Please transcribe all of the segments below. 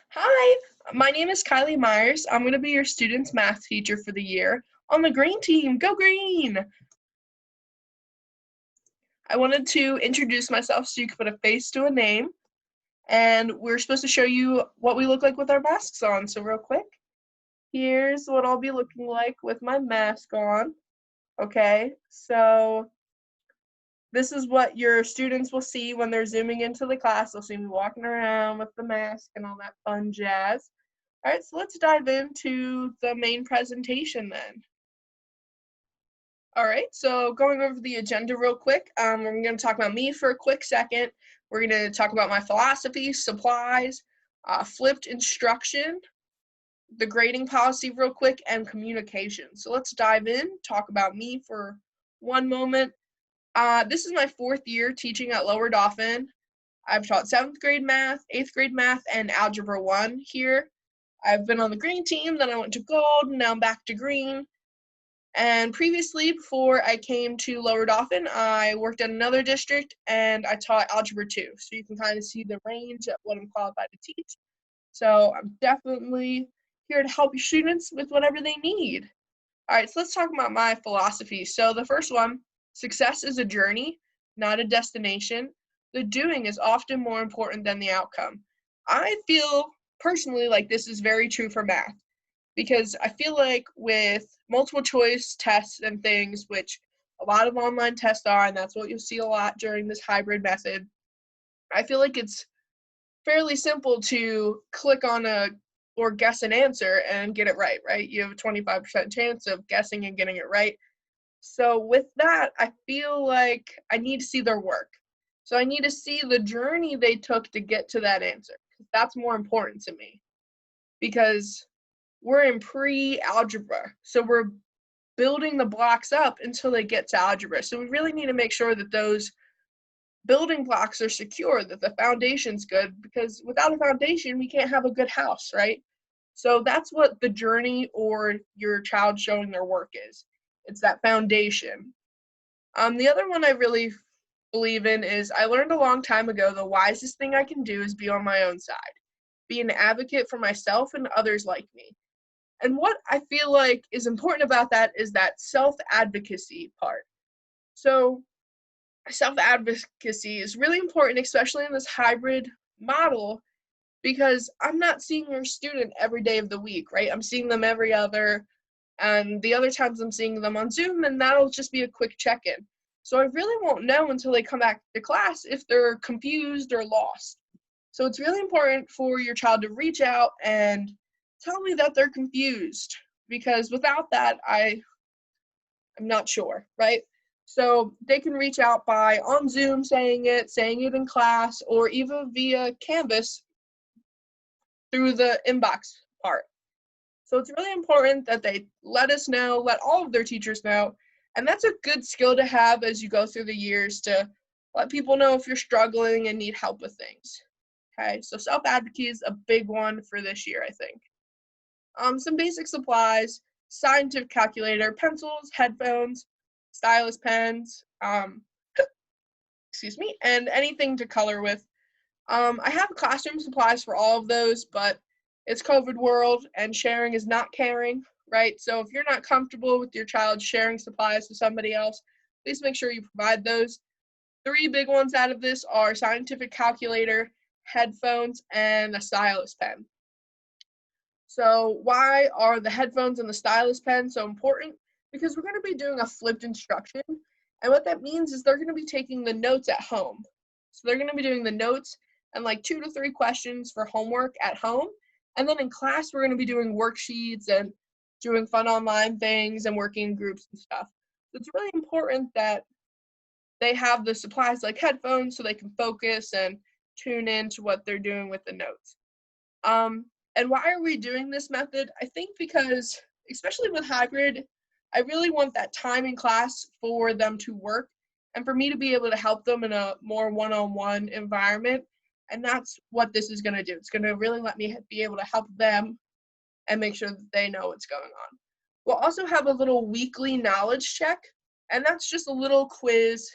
Hi, my name is Kylie Myers. I'm going to be your student's math teacher for the year on the green team. Go green! I wanted to introduce myself so you could put a face to a name, and we're supposed to show you what we look like with our masks on. So real quick, here's what I'll be looking like with my mask on. Okay, so this is what your students will see when they're zooming into the class. They'll see me walking around with the mask and all that fun jazz. All right, so let's dive into the main presentation then. All right, so going over the agenda real quick, we're going to talk about me for a quick second. We're going to talk about my philosophy, supplies, flipped instruction, the grading policy real quick, and communication. So let's dive in, talk about me for one moment. This is my 4th year teaching at Lower Dauphin. I've taught 7th grade math, 8th grade math, and Algebra 1 here. I've been on the green team, then I went to gold, and now I'm back to green. And previously, before I came to Lower Dauphin, I worked at another district and I taught Algebra 2. So you can kind of see the range of what I'm qualified to teach. So I'm definitely here to help your students with whatever they need. All right, so let's talk about my philosophy. So the first one, success is a journey, not a destination. The doing is often more important than the outcome. I feel personally like this is very true for math because I feel like with multiple choice tests and things, which a lot of online tests are, and that's what you'll see a lot during this hybrid method, I feel like it's fairly simple to click on or guess an answer and get it right? You have a 25% chance of guessing and getting it right. So with that, I feel like I need to see their work. So I need to see the journey they took to get to that answer. That's more important to me because we're in pre-algebra. So we're building the blocks up until they get to algebra. So we really need to make sure that those building blocks are secure, that the foundation's good, because without a foundation, we can't have a good house, right? So that's what the journey or your child showing their work is. It's that foundation. The other one I really believe in is I learned a long time ago the wisest thing I can do is be on my own side, be an advocate for myself and others like me. And what I feel like is important about that is that self-advocacy part. So self-advocacy is really important, especially in this hybrid model, because I'm not seeing your student every day of the week, right? I'm seeing them every other, and the other times I'm seeing them on Zoom, and that'll just be a quick check-in. So I really won't know until they come back to class if they're confused or lost. So it's really important for your child to reach out and tell me that they're confused, because without that, I'm not sure, right? So they can reach out by on Zoom saying it in class, or even via Canvas through the inbox part. So it's really important that they let us know, let all of their teachers know, and that's a good skill to have as you go through the years to let people know if you're struggling and need help with things. Okay, so self-advocacy is a big one for this year, I think. Some basic supplies, scientific calculator, pencils, headphones, stylus pens, excuse me, and anything to color with. I have classroom supplies for all of those, but it's COVID world and sharing is not caring, right? So if you're not comfortable with your child sharing supplies with somebody else, please make sure you provide those. 3 big ones out of this are scientific calculator, headphones, and a stylus pen. So why are the headphones and the stylus pen so important? Because we're going to be doing a flipped instruction. And what that means is they're going to be taking the notes at home. So they're going to be doing the notes and like 2 to 3 questions for homework at home. And then in class, we're going to be doing worksheets and doing fun online things and working in groups and stuff. So it's really important that they have the supplies like headphones so they can focus and tune in to what they're doing with the notes. And why are we doing this method? I think because, especially with hybrid, I really want that time in class for them to work and for me to be able to help them in a more one-on-one environment. And that's what this is going to do. It's going to really let me be able to help them and make sure that they know what's going on. We'll also have a little weekly knowledge check, and that's just a little quiz.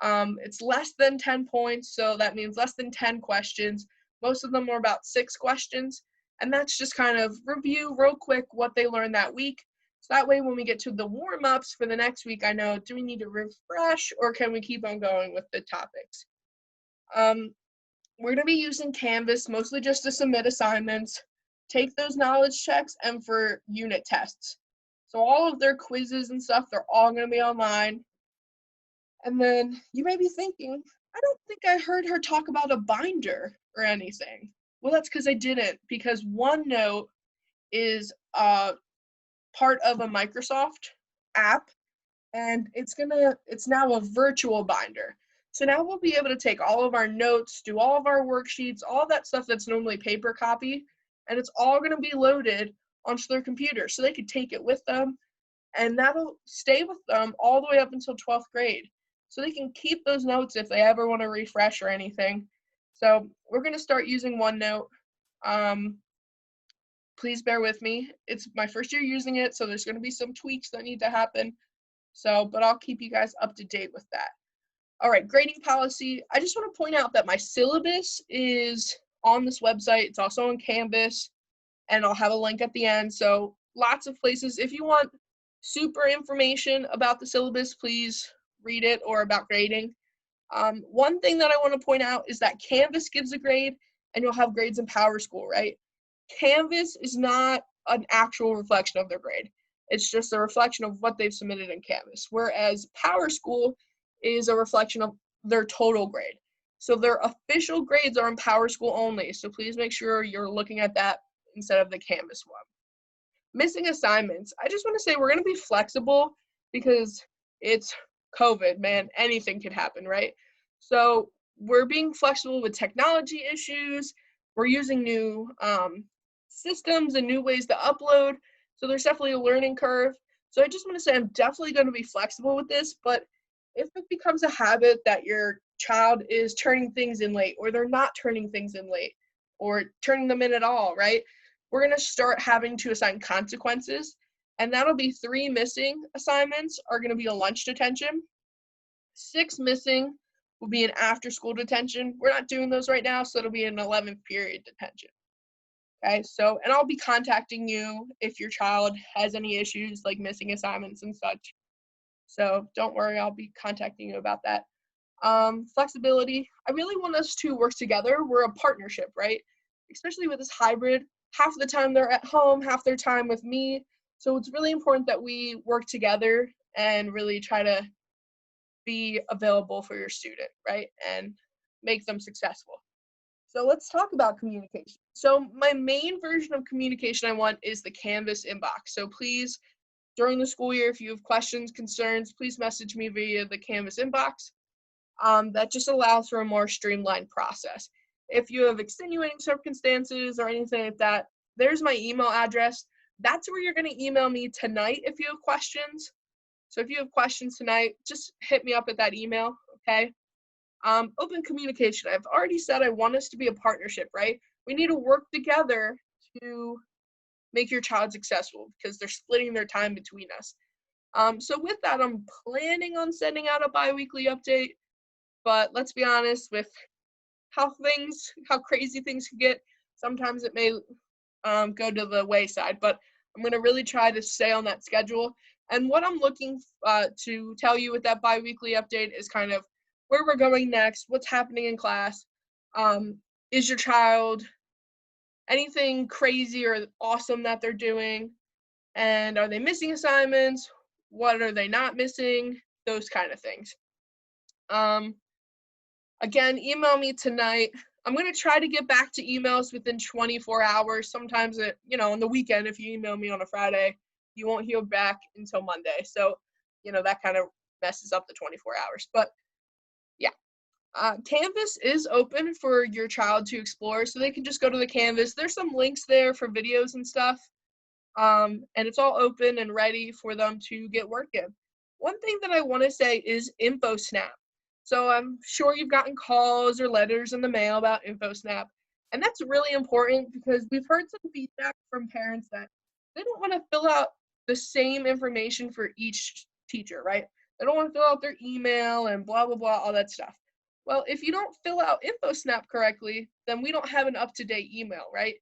It's less than 10 points, so that means less than 10 questions. Most of them are about 6 questions, and that's just kind of review real quick what they learned that week. So that way when we get to the warm-ups for the next week, I know, do we need to refresh or can we keep on going with the topics? We're going to be using Canvas mostly just to submit assignments, take those knowledge checks, and for unit tests. So all of their quizzes and stuff, they're all going to be online. And then you may be thinking, I don't think I heard her talk about a binder or anything. Well, that's because I didn't, because OneNote is part of a Microsoft app, and it's now a virtual binder. So now we'll be able to take all of our notes, do all of our worksheets, all that stuff that's normally paper copy, and it's all going to be loaded onto their computer. So they could take it with them, and that'll stay with them all the way up until 12th grade. So they can keep those notes if they ever want to refresh or anything. So we're going to start using OneNote. Please bear with me. It's my first year using it, so there's going to be some tweaks that need to happen. But I'll keep you guys up to date with that. All right, grading policy. I just want to point out that my syllabus is on this website. It's also on Canvas, and I'll have a link at the end. So lots of places. If you want super information about the syllabus, please read it, or about grading. One thing that I want to point out is that Canvas gives a grade, and you'll have grades in PowerSchool, right? Canvas is not an actual reflection of their grade. It's just a reflection of what they've submitted in Canvas, whereas PowerSchool is a reflection of their total grade. So their official grades are in PowerSchool only, so please make sure you're looking at that instead of the Canvas one. Missing assignments. I just want to say we're going to be flexible because it's COVID, man. Anything could happen, right? So we're being flexible with technology issues. We're using new systems and new ways to upload. So there's definitely a learning curve. So I just want to say I'm definitely going to be flexible with this, but if it becomes a habit that your child is turning things in late, or they're not turning things in late, or turning them in at all, right? We're going to start having to assign consequences, and that'll be 3 missing assignments are going to be a lunch detention. 6 missing will be an after-school detention. We're not doing those right now, so it'll be an 11th period detention. Okay, so, and I'll be contacting you if your child has any issues like missing assignments and such. So don't worry, I'll be contacting you about that. Flexibility. I really want us to work together. We're a partnership, right? Especially with this hybrid. Half the time they're at home, half their time with me. So it's really important that we work together and really try to be available for your student, right? And make them successful. So let's talk about communication. So my main version of communication I want is the Canvas inbox. So please, during the school year, if you have questions, concerns, please message me via the Canvas inbox. That just allows for a more streamlined process. If you have extenuating circumstances or anything like that, there's my email address. That's where you're going to email me tonight if you have questions. So if you have questions tonight, just hit me up at that email, okay? Open communication. I've already said I want us to be a partnership, right? We need to work together to make your child successful because they're splitting their time between us. So with that, I'm planning on sending out a bi-weekly update, but let's be honest, with how crazy things can get, sometimes it may go to the wayside, but I'm going to really try to stay on that schedule. And what I'm looking to tell you with that bi-weekly update is kind of where we're going next, what's happening in class. Is your child anything crazy or awesome that they're doing? And are they missing assignments? What are they not missing? Those kind of things. Again, email me tonight. I'm going to try to get back to emails within 24 hours. Sometimes, on the weekend, if you email me on a Friday, you won't hear back until Monday. So, that kind of messes up the 24 hours. But, yeah. Canvas is open for your child to explore, so they can just go to the Canvas. There's some links there for videos and stuff. And it's all open and ready for them to get work in. One thing that I want to say is InfoSnap. So I'm sure you've gotten calls or letters in the mail about InfoSnap. And that's really important because we've heard some feedback from parents that they don't want to fill out the same information for each teacher, right? They don't want to fill out their email and blah, blah, blah, all that stuff. Well, if you don't fill out InfoSnap correctly, then we don't have an up-to-date email, right?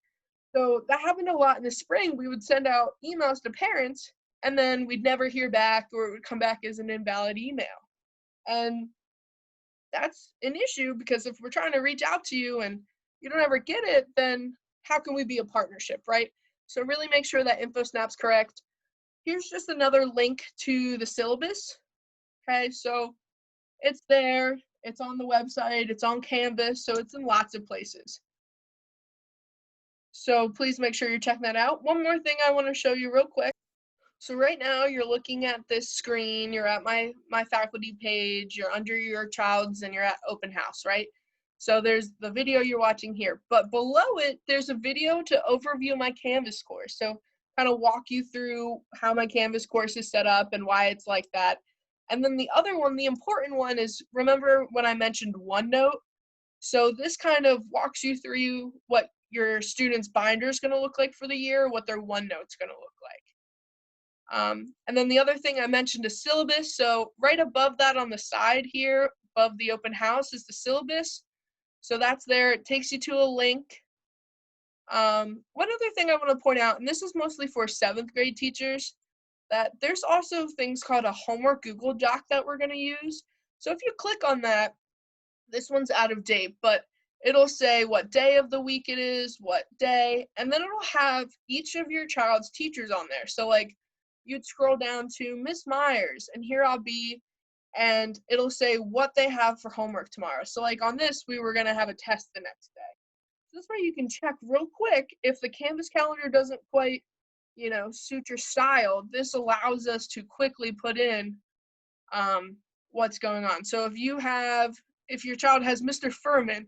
So that happened a lot in the spring. We would send out emails to parents, and then we'd never hear back, or it would come back as an invalid email. And that's an issue, because if we're trying to reach out to you and you don't ever get it, then how can we be a partnership, right? So really make sure that InfoSnap's correct. Here's just another link to the syllabus. Okay, so it's there, it's on the website, it's on Canvas, so it's in lots of places. So please make sure you're checking that out. One more thing I want to show you real quick. So right now you're looking at this screen, you're at my faculty page, you're under your child's, and you're at open house, right? So there's the video you're watching here, but below it, there's a video to overview my Canvas course. So kind of walk you through how my Canvas course is set up and why it's like that. And then the other one, the important one, is, remember when I mentioned OneNote? So this kind of walks you through what your student's binder is going to look like for the year, what their OneNote's going to look like. And then the other thing I mentioned is syllabus. So right above that on the side here, above the open house, is the syllabus. So that's there. It takes you to a link. One other thing I want to point out, and this is mostly for 7th grade teachers, that there's also things called a homework Google Doc that we're going to use. So if you click on that, this one's out of date, but it'll say what day of the week it is, what day, and then it'll have each of your child's teachers on there. So like you'd scroll down to Miss Myers, and here I'll be, and it'll say what they have for homework tomorrow. So like on this, we were going to have a test the next day. So this way you can check real quick if the Canvas calendar doesn't quite, suit your style. This allows us to quickly put in what's going on. So if your child has Mr. Furman,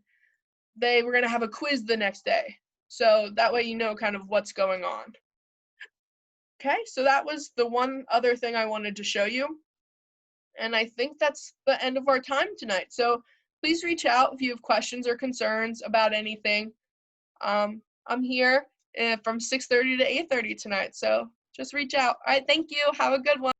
they were going to have a quiz the next day. So that way you know kind of what's going on. Okay, so that was the one other thing I wanted to show you. And I think that's the end of our time tonight. So please reach out if you have questions or concerns about anything. I'm here from 6:30 to 8:30 tonight. So just reach out. All right, thank you. Have a good one.